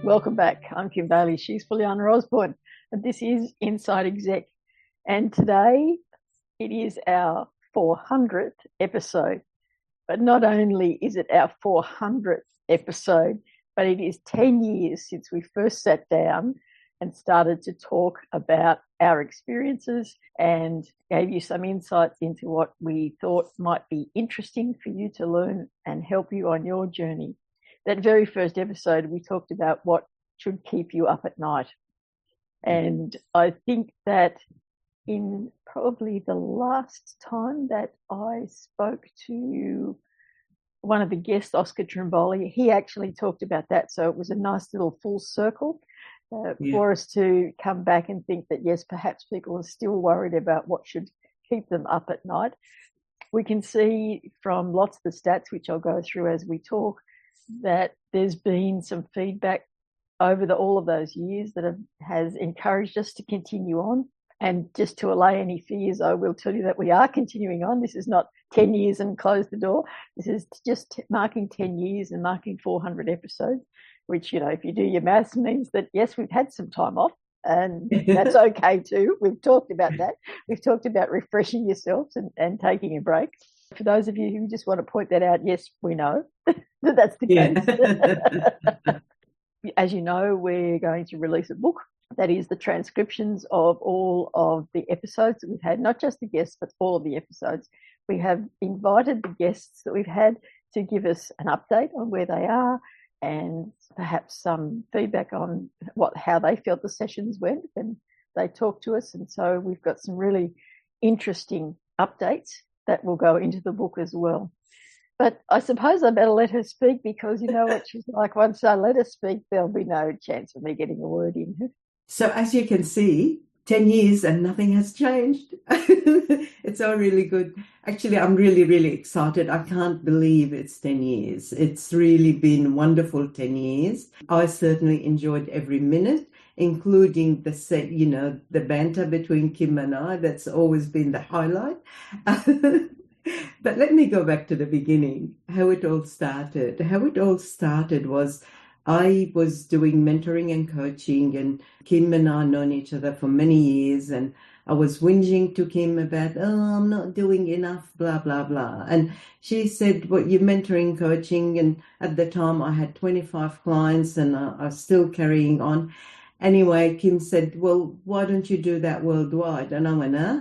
Welcome back. I'm Kim Bailey. She's Fuliana Osborne. And this is Inside Exec. And today it is our 400th episode. But not only is it our 400th episode, but it is 10 years since we first sat down and started to talk about our experiences and gave you some insights into what we thought might be interesting for you to learn and help you on your journey. That very first episode, we talked about what should keep you up at night. And I think that in probably the last time that I spoke to one of the guests, Oscar Trimboli, he actually talked about that. So it was a nice little full circle for us to come back and think that, yes, perhaps people are still worried about what should keep them up at night. We can see from lots of the stats, which I'll go through as we talk, that there's been some feedback over all of those years that has encouraged us to continue on. And just to allay any fears, I will tell you that we are continuing on. This is not 10 years and close the door. This is just marking 10 years and marking 400 episodes, which, if you do your maths, means that, yes, we've had some time off. And that's okay too. We've talked about that. We've talked about refreshing yourselves and taking a break. For those of you who just want to point that out, yes, we know that that's the case. As you know, we're going to release a book that is the transcriptions of all of the episodes that we've had, not just the guests, but all of the episodes. We have invited the guests that we've had to give us an update on where they are and perhaps some feedback on how they felt the sessions went and they talked to us. And so we've got some really interesting updates that will go into the book as well. But I suppose I better let her speak because you know what she's like. Once I let her speak, there'll be no chance of me getting a word in. So as you can see, 10 years and nothing has changed. It's all really good. Actually, I'm really, really excited. I can't believe it's 10 years. It's really been wonderful 10 years. I certainly enjoyed every minute, including the banter between Kim and I. That's always been the highlight. But let me go back to the beginning, how it all started. How it all started was I was doing mentoring and coaching, and Kim and I known each other for many years, and I was whinging to Kim about, I'm not doing enough, blah, blah, blah. And she said, well, you're mentoring, coaching, and at the time I had 25 clients and I was still carrying on. Anyway, Kim said, well, why don't you do that worldwide? And I went, huh?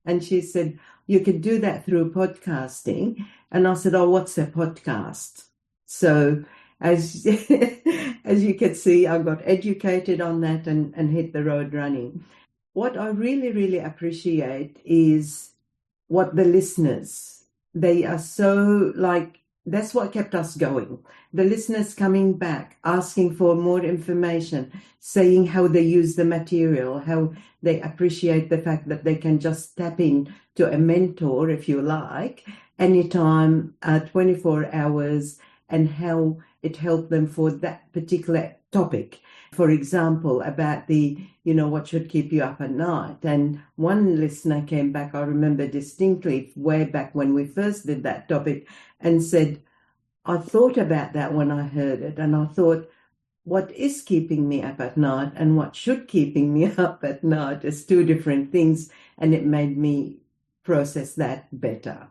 And she said, you could do that through podcasting. And I said, oh, what's a podcast? So as you can see, I got educated on that and hit the road running. What I really, really appreciate is what the listeners, they are so that's what kept us going. The listeners coming back, asking for more information, saying how they use the material, how they appreciate the fact that they can just tap in to a mentor, if you like, anytime, 24 hours, and how it helped them for that particular topic. For example, about what should keep you up at night. And one listener came back, I remember distinctly, way back when we first did that topic, and said, I thought about that when I heard it, and I thought, what is keeping me up at night and what should keeping me up at night is two different things, and it made me process that better.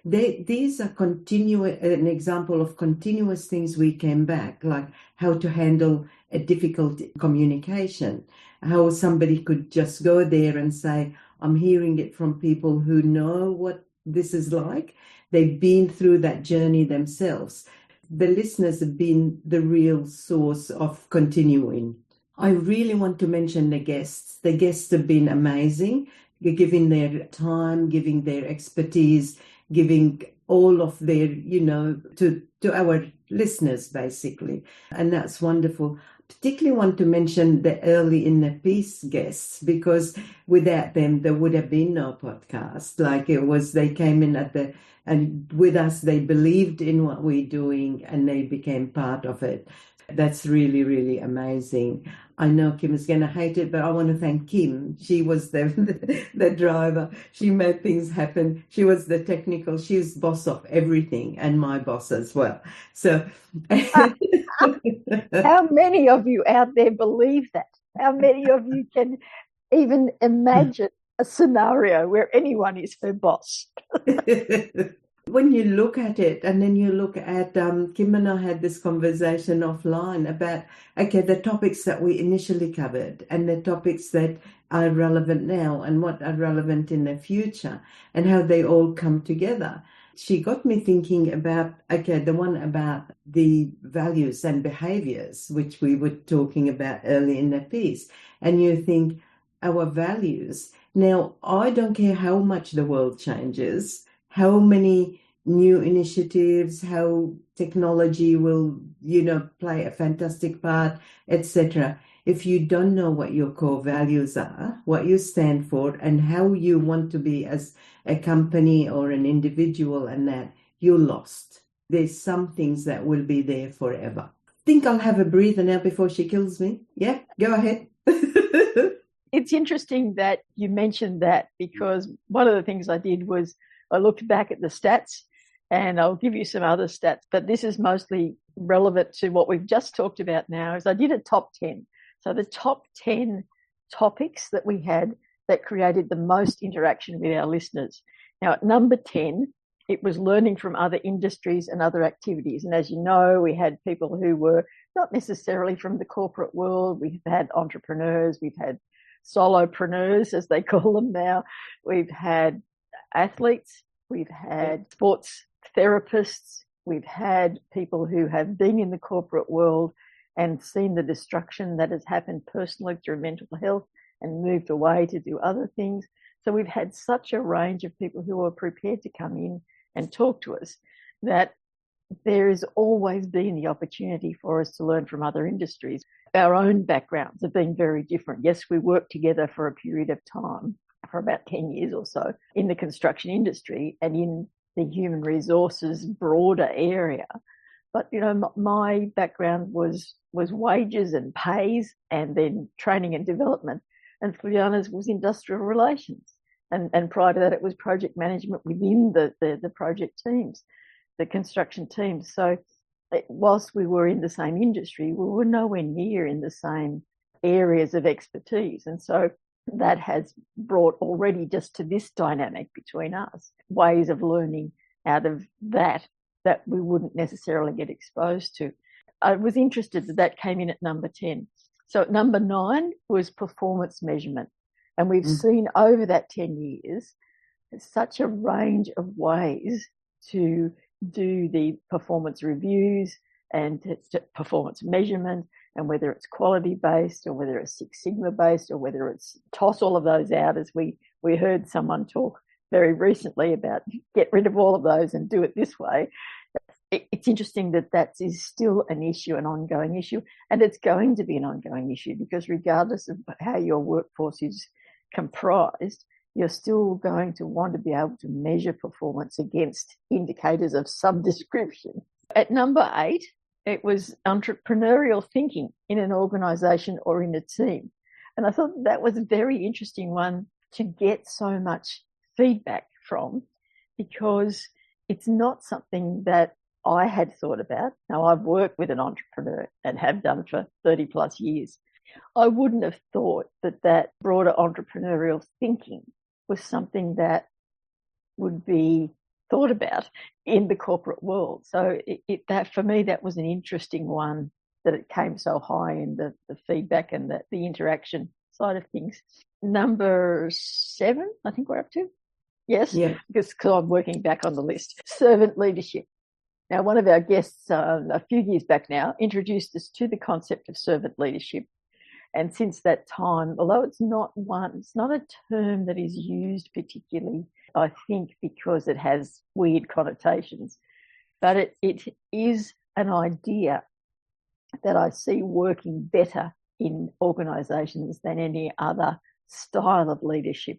These are an example of continuous things we came back, like how to handle a difficult communication, how somebody could just go there and say, I'm hearing it from people who know what this is like. They've been through that journey themselves. The listeners have been the real source of continuing. I really want to mention the guests. The guests have been amazing, giving their time, giving their expertise, giving all of their, to our listeners, basically. And that's wonderful. Particularly want to mention the early in the piece guests, because without them, there would have been no podcast. They came in and with us, they believed in what we're doing and they became part of it. That's really, really amazing. I know Kim is going to hate it, but I want to thank Kim. She was the driver. She made things happen. She was the technical. She was boss boss of everything and my boss as well. So How many of you out there believe that? How many of you can even imagine a scenario where anyone is her boss? When you look at it, and then you look at, Kim and I had this conversation offline about, okay, the topics that we initially covered and the topics that are relevant now and what are relevant in the future and how they all come together. She got me thinking about, okay, the one about the values and behaviors, which we were talking about early in the piece. And you think, our values. Now, I don't care how much the world changes, how many new initiatives, how technology will, play a fantastic part, etc. If you don't know what your core values are, what you stand for, and how you want to be as a company or an individual, and that, you're lost. There's some things that will be there forever. Think I'll have a breather now before she kills me. Yeah, go ahead. It's interesting that you mentioned that, because one of the things I did was I looked back at the stats, and I'll give you some other stats, but this is mostly relevant to what we've just talked about now, is I did a top 10. So the top 10 topics that we had that created the most interaction with our listeners. Now, at number 10, it was learning from other industries and other activities. And as you know, we had people who were not necessarily from the corporate world. We've had entrepreneurs, we've had solopreneurs, as they call them now. We've had athletes, we've had sports therapists, we've had people who have been in the corporate world and seen the destruction that has happened personally through mental health and moved away to do other things. So we've had such a range of people who are prepared to come in and talk to us that there has always been the opportunity for us to learn from other industries. Our own backgrounds have been very different. Yes, we worked together for a period of time, for about 10 years or so, in the construction industry and in the human resources broader area. But, my background was wages and pays, and then training and development. And Filiana's was industrial relations. And prior to that, it was project management within the project teams, the construction teams. So whilst we were in the same industry, we were nowhere near in the same areas of expertise. And so that has brought already just to this dynamic between us ways of learning out of that we wouldn't necessarily get exposed to. I was interested that came in at number 10. So at number 9 was performance measurement. And we've seen over that 10 years such a range of ways to do the performance reviews and performance measurement, and whether it's quality based or whether it's Six Sigma based or whether it's toss all of those out, as we heard someone talk very recently about get rid of all of those and do it this way. It's interesting that is still an issue, an ongoing issue, and it's going to be an ongoing issue, because regardless of how your workforce is comprised, you're still going to want to be able to measure performance against indicators of some description. At number 8, it was entrepreneurial thinking in an organisation or in a team. And I thought that was a very interesting one to get so much feedback from, because it's not something that I had thought about. Now, I've worked with an entrepreneur and have done for 30 plus years. I wouldn't have thought that broader entrepreneurial thinking was something that would be thought about in the corporate world. So that for me, that was an interesting one, that it came so high in the feedback and the interaction side of things. Number 7, I think we're up to. Yes, yeah. Because I'm working back on the list. Servant leadership. Now, one of our guests a few years back now introduced us to the concept of servant leadership. And since that time, although it's not a term that is used particularly, I think, because it has weird connotations, but it is an idea that I see working better in organisations than any other style of leadership.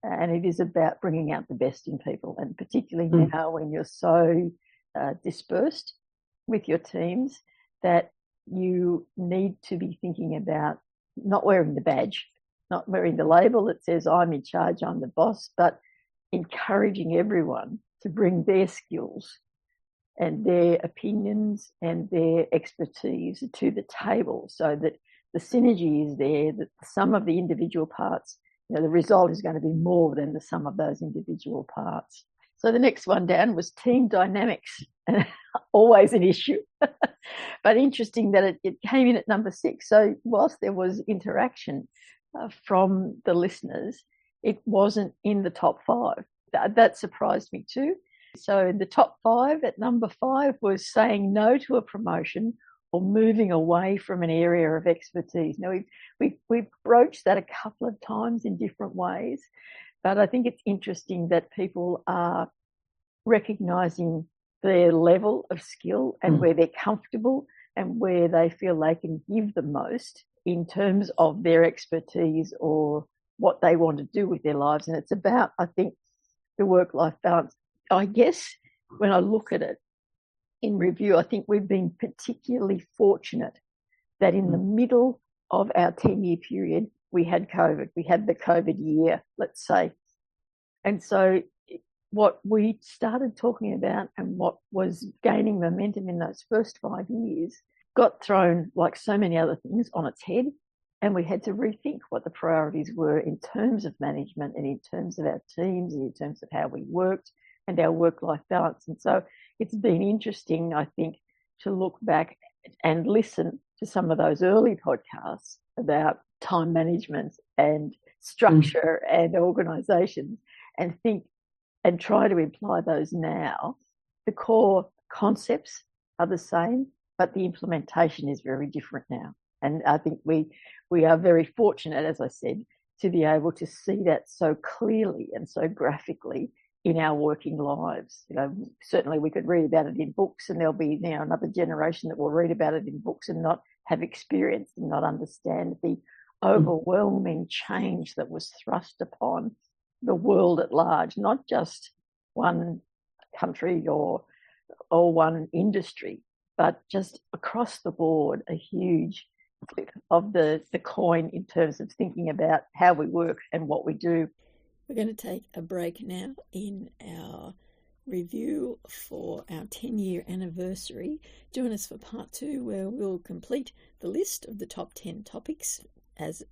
And it is about bringing out the best in people, and particularly now when you're so dispersed with your teams, that you need to be thinking about not wearing the badge, not wearing the label that says I'm in charge, I'm the boss, but encouraging everyone to bring their skills and their opinions and their expertise to the table, so that the synergy is there, that the sum of the individual parts, the result is going to be more than the sum of those individual parts. So the next one down was team dynamics, always an issue. But interesting that it came in at number 6. So whilst there was interaction from the listeners, it wasn't in the top 5. That surprised me too. So in the top 5, at number 5 was saying no to a promotion or moving away from an area of expertise. Now, we've broached that a couple of times in different ways, but I think it's interesting that people are recognising their level of skill and where they're comfortable and where they feel they can give the most in terms of their expertise or what they want to do with their lives. And it's about, I think, the work-life balance. I guess when I look at it in review, I think we've been particularly fortunate that in the middle of our 10-year period, we had COVID. We had the COVID year, let's say. And so what we started talking about and what was gaining momentum in those first 5 years got thrown, like so many other things, on its head. And we had to rethink what the priorities were in terms of management and in terms of our teams and in terms of how we worked and our work-life balance. And so it's been interesting, I think, to look back and listen to some of those early podcasts about time management and structure and organisation and think and try to imply those now. The core concepts are the same, but the implementation is very different now. And I think we are very fortunate, as I said, to be able to see that so clearly and so graphically in our working lives. Certainly we could read about it in books, and there'll be now another generation that will read about it in books and not have experience and not understand the overwhelming change that was thrust upon the world at large, not just one country or one industry, but just across the board, a huge flip of the coin in terms of thinking about how we work and what we do. We're going to take a break now in our review for our 10-year anniversary. Join us for part 2, where we'll complete the list of the top 10 topics as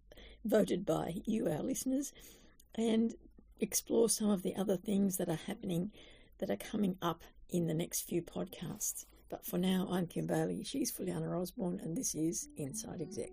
voted by you, our listeners, and explore some of the other things that are happening, that are coming up in the next few podcasts. But for now, I'm Kim Bailey, she's Fuliana Osborne, and this is Inside Exec.